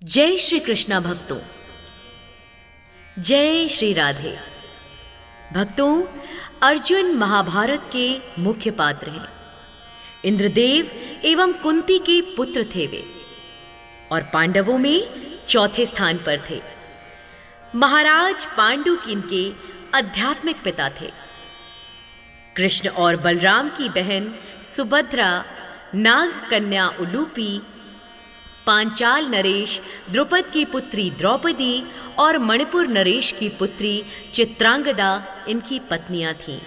जय श्री कृष्णा भक्तों, जय श्री राधे। भक्तों, अर्जुन महाभारत के मुख्य पात्र हैं। इंद्रदेव एवं कुंती के पुत्र थे वे और पांडवों में चौथे स्थान पर थे। महाराज पांडु इनके आध्यात्मिक पिता थे। कृष्ण और बलराम की बहन सुभद्रा, नाग कन्या उलूपी, पांचाल नरेश, द्रुपद की पुत्री द्रौपदी और मणिपुर नरेश की पुत्री चित्रांगदा इनकी पत्नियां थीं।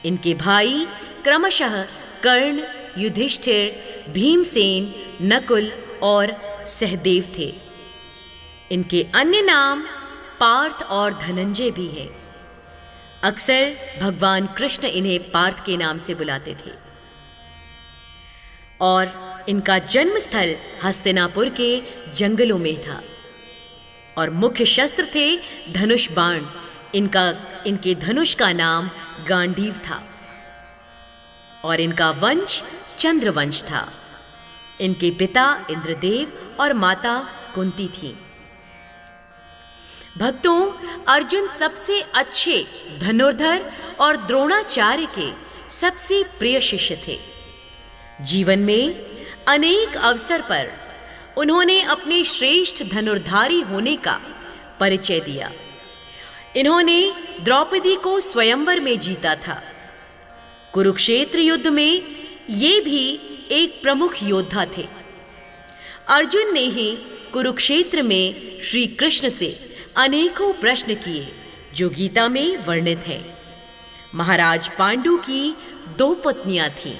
इनके भाई क्रमशः कर्ण, युधिष्ठिर, भीमसेन, नकुल और सहदेव थे। इनके अन्य नाम पार्थ और धनंजय भी हैं। अक्सर भगवान कृष्ण इन्हें पार्थ के नाम से बुलाते थे। और इनका जन्म स्थल हस्तिनापुर के जंगलों में था और मुख्य शस्त्र थे धनुष बाण। इनके धनुष का नाम गांडीव था और इनका वंश चंद्रवंश था। इनके पिता इंद्रदेव और माता कुंती थी। भक्तों, अर्जुन सबसे अच्छे धनुर्धर और द्रोणाचार्य के सबसे प्रिय शिष्य थे। जीवन में अनेक अवसर पर उन्होंने अपने श्रेष्ठ धनुर्धारी होने का परिचय दिया। इन्होंने द्रौपदी को स्वयंवर में जीता था। कुरुक्षेत्र युद्ध में ये भी एक प्रमुख योद्धा थे। अर्जुन ने ही कुरुक्षेत्र में श्री कृष्ण से अनेकों प्रश्न किए जो गीता में वर्णित हैं। महाराज पांडु की 2 पत्नियां थीं,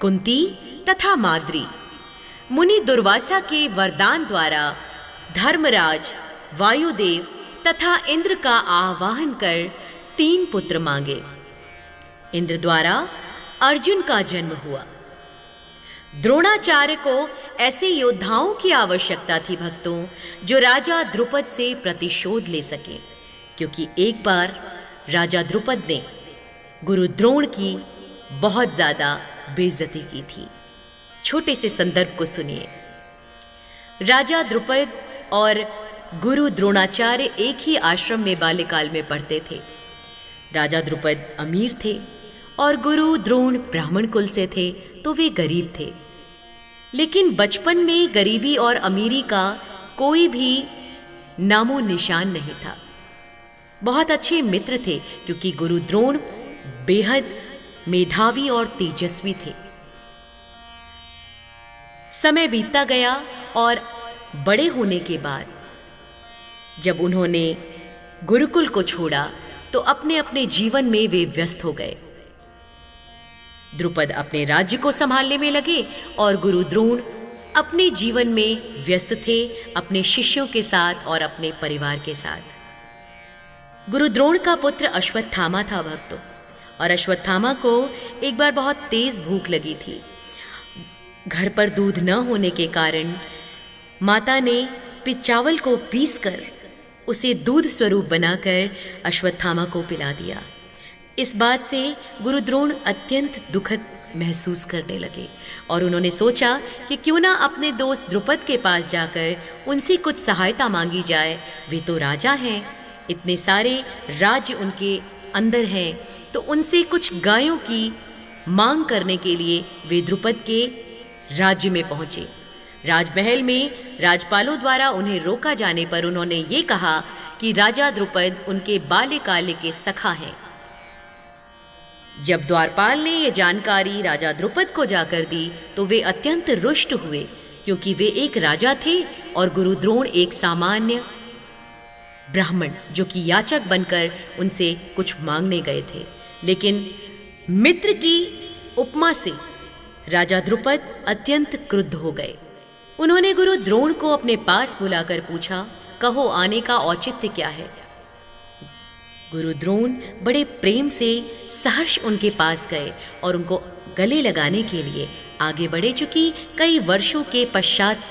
कुंती तथा माद्री। मुनि दुर्वासा के वरदान द्वारा धर्मराज, वायुदेव तथा इंद्र का आवाहन कर 3 पुत्र मांगे। इंद्र द्वारा अर्जुन का जन्म हुआ। द्रोणाचार्य को ऐसे योद्धाओं की आवश्यकता थी भक्तों, जो राजा द्रुपद से प्रतिशोध ले सके, क्योंकि एक बार राजा द्रुपद ने गुरु द्रोण की बहुत ज्यादा बेइज्जती की थी। छोटे से संदर्भ को सुनिए। राजा द्रुपद और गुरु द्रोणाचार्य एक ही आश्रम में बाल्यकाल में पढ़ते थे। राजा द्रुपद अमीर थे और गुरु द्रोण ब्राह्मण कुल से थे, तो वे गरीब थे। लेकिन बचपन में गरीबी और अमीरी का कोई भी नामो निशान नहीं था। बहुत अच्छे मित्र थे, क्योंकि गुरु द्रोण बेहद मेधावी और तेजस्वी थे। समय बीतता गया और बड़े होने के बाद जब उन्होंने गुरुकुल को छोड़ा तो अपने अपने जीवन में वे व्यस्त हो गए। द्रुपद अपने राज्य को संभालने में लगे और गुरु द्रोण अपने जीवन में व्यस्त थे, अपने शिष्यों के साथ और अपने परिवार के साथ। गुरु द्रोण का पुत्र अश्वत्थामा था भक्तों, और अश्वत्थामा को एक बार बहुत तेज भूख लगी थी। घर पर दूध न होने के कारण माता ने चावल को पीसकर उसे दूध स्वरूप बनाकर अश्वत्थामा को पिला दिया। इस बात से गुरु द्रोण अत्यंत दुखद महसूस करने लगे और उन्होंने सोचा कि क्यों ना अपने दोस्त द्रुपद के पास जाकर उनसे कुछ सहायता मांगी जाए। वे तो राजा हैं, इतने सारे राज्य उनके अंदर हैं, तो उनसे कुछ गायों की मांग करने के लिए वे द्रुपद के राज्य में पहुंचे। राजमहल में राजपालों द्वारा उन्हें रोका जाने पर उन्होंने ये कहा कि राजा द्रुपद उनके बाल्यकाल के सखा हैं। जब द्वारपाल ने यह जानकारी राजा द्रुपद को जाकर दी तो वे अत्यंत रुष्ट हुए, क्योंकि वे एक राजा थे और गुरु द्रोण एक सामान्य ब्राह्मण जो कि याचक बनकर उनसे कुछ मांगने गए थे। लेकिन मित्र की उपमा से राजा द्रुपद अत्यंत क्रुद्ध हो गए। उन्होंने गुरु द्रोण को अपने पास बुलाकर पूछा, कहो आने का औचित्य क्या है। गुरु द्रोण बड़े प्रेम से सहर्ष उनके पास गए और उनको गले लगाने के लिए आगे बढ़े, चूंकि कई वर्षों के पश्चात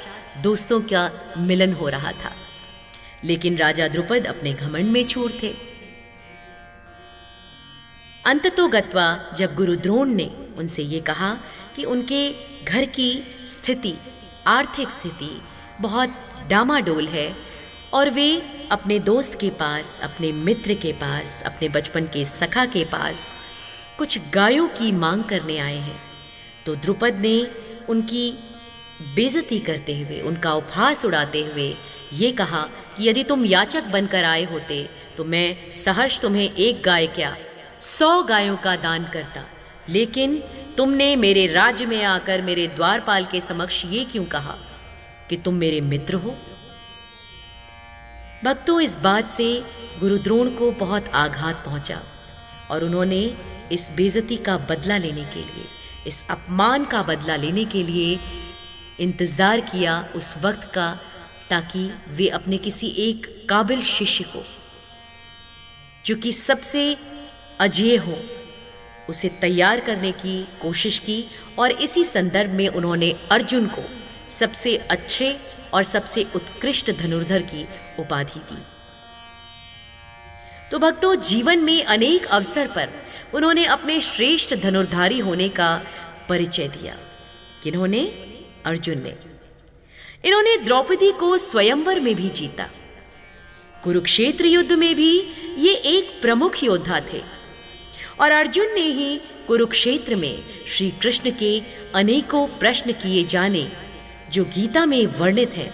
दोस्तों का मिलन हो रहा था। लेकिन राजा द्रुपद अपने घमंड में चूर थे। अंततोगत्वा जब गुरु द्रोण ने उनसे ये कहा कि उनके घर की स्थिति, आर्थिक स्थिति बहुत डामाडोल है और वे अपने दोस्त के पास, अपने मित्र के पास, अपने बचपन के सखा के पास कुछ गायों की मांग करने आए हैं। तो द्रुपद ने उनकी बेइज्जती करते हुए, उनका उपहास उड़ाते हुए ये कहा कि यदि तुम याचक बनकर आए होते तो मैं सहर्ष तुम्हें 1 गाय क्या 100 गायों का दान करता, लेकिन तुमने मेरे राज्य में आकर मेरे द्वारपाल के समक्ष ये क्यों कहा कि तुम मेरे मित्र हो। भक्तों, इस बात से गुरु द्रोण को बहुत आघात पहुंचा और उन्होंने इस बेइज्जती का बदला लेने के लिए, इस अपमान का बदला लेने के लिए इंतज़ार किया उस वक्त का, ताकि वे अपने किसी एक काबिल शिष्य को, जो कि सबसे अजेय हो, उसे तैयार करने की कोशिश की और इसी संदर्भ में उन्होंने अर्जुन को सबसे अच्छे और सबसे उत्कृष्ट धनुर्धर की उपाधि दी। तो भक्तों, जीवन में अनेक अवसर पर उन्होंने अपने श्रेष्ठ धनुर्धारी होने का परिचय दिया। किन्होंने? अर्जुन ने। इन्होंने द्रौपदी को स्वयंवर में भी जीता। कुरुक्षेत्र युद्ध में भी ये एक प्रमुख योद्धा थे और अर्जुन ने ही कुरुक्षेत्र में श्री कृष्ण के अनेकों प्रश्न किए जाने, जो गीता में वर्णित हैं,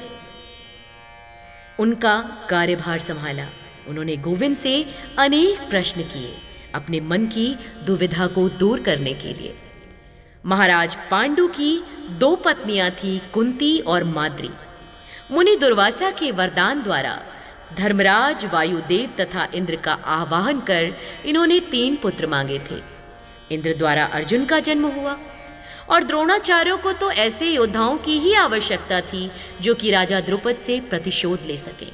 उनका कार्यभार संभाला। उन्होंने गोविंद से अनेक प्रश्न किए अपने मन की दुविधा को दूर करने के लिए। महाराज पांडु की 2 पत्नियां थी, कुंती और माद्री। मुनि दुर्वासा के वरदान द्वारा धर्मराज, वायुदेव तथा इंद्र का आवाहन कर इन्होंने 3 पुत्र मांगे थे। इंद्र द्वारा अर्जुन का जन्म हुआ और द्रोणाचार्यों को तो ऐसे योद्धाओं की ही आवश्यकता थी जो कि राजा द्रुपद से प्रतिशोध ले सके।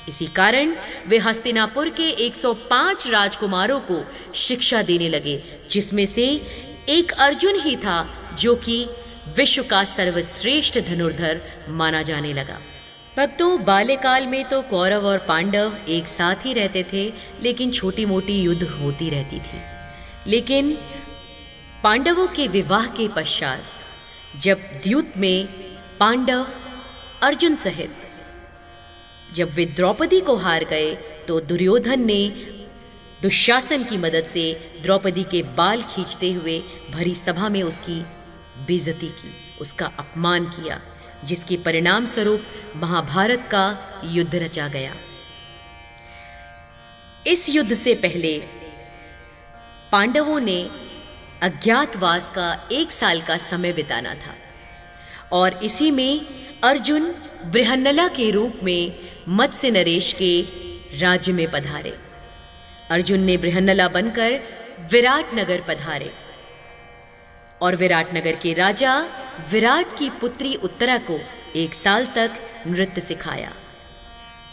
इसी कारण वे हस्तिनापुर के 105 राजकुमारों को शिक्षा देने लगे, जिसमें से एक अर्जुन ही था जो कि विश्व का सर्वश्रेष्ठ धनुर्धर माना जाने लगा। भक्तों, बाल्यकाल में तो कौरव और पांडव एक साथ ही रहते थे, लेकिन छोटी मोटी युद्ध होती रहती थी। लेकिन पांडवों के विवाह के पश्चात जब द्यूत में पांडव अर्जुन सहित जब वे द्रौपदी को हार गए, तो दुर्योधन ने दुशासन की मदद से द्रौपदी के बाल खींचते हुए भरी सभा में उसकी बेइज्जती की, उसका अपमान किया, जिसके परिणाम स्वरूप महाभारत का युद्ध रचा गया। इस युद्ध से पहले पांडवों ने अज्ञातवास का 1 साल का समय बिताना था और इसी में अर्जुन बृहन्नला के रूप में मत्स्य नरेश के राज्य में पधारे। अर्जुन ने बृहन्नला बनकर विराट नगर पधारे और विराट नगर के राजा विराट की पुत्री उत्तरा को 1 साल तक नृत्य सिखाया।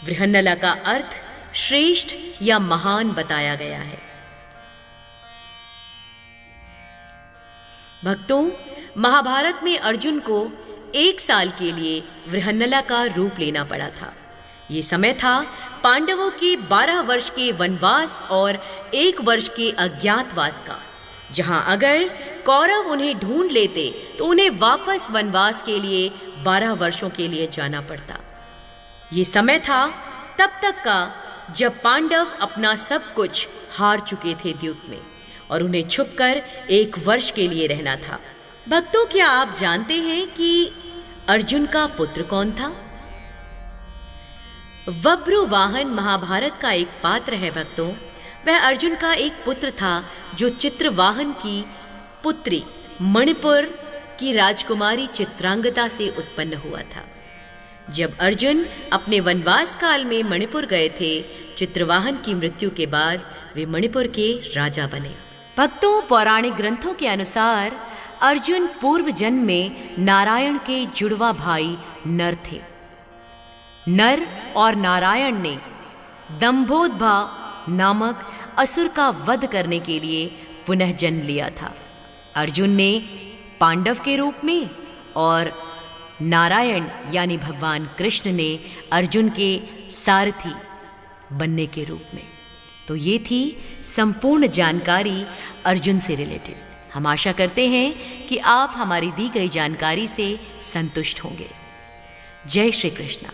बृहन्नला का अर्थ श्रेष्ठ या महान बताया गया है। भक्तों, महाभारत में अर्जुन को 1 साल के लिए बृहन्नला का रूप लेना पड़ा था। ये समय था पांडवों के 12 वर्ष के वनवास और 1 वर्ष के अज्ञातवास का, जहां अगर कौरव उन्हें ढूंढ लेते तो उन्हें वापस वनवास के लिए 12 वर्षों के लिए जाना पड़ता। ये समय था तब तक का जब पांडव अपना सब कुछ हार चुके थे द्यूत में और उन्हें छुपकर 1 वर्ष के लिए रहना था। भक्तों, क्या आप जानते हैं कि अर्जुन का पुत्र कौन था? वब्रुवाहन महाभारत का एक पात्र है भक्तों। वह अर्जुन का एक पुत्र था जो चित्रवाहन की पुत्री मणिपुर की राजकुमारी चित्रांगदा से उत्पन्न हुआ था। जब अर्जुन अपने वनवास काल में मणिपुर गए थे, चित्रवाहन की मृत्यु के बाद वे मणिपुर के राजा बने। भक्तों, पौराणिक ग्रंथों के अनुसार अर्जुन पूर्व जन्म में नारायण के जुड़वा भाई नर थे। नर और नारायण ने दंभोदभा नामक असुर का वध करने के लिए पुनः जन्म लिया था। अर्जुन ने पांडव के रूप में और नारायण यानी भगवान कृष्ण ने अर्जुन के सारथी बनने के रूप में। तो ये थी संपूर्ण जानकारी अर्जुन से रिलेटेड। हम आशा करते हैं कि आप हमारी दी गई जानकारी से संतुष्ट होंगे। जय श्री कृष्ण।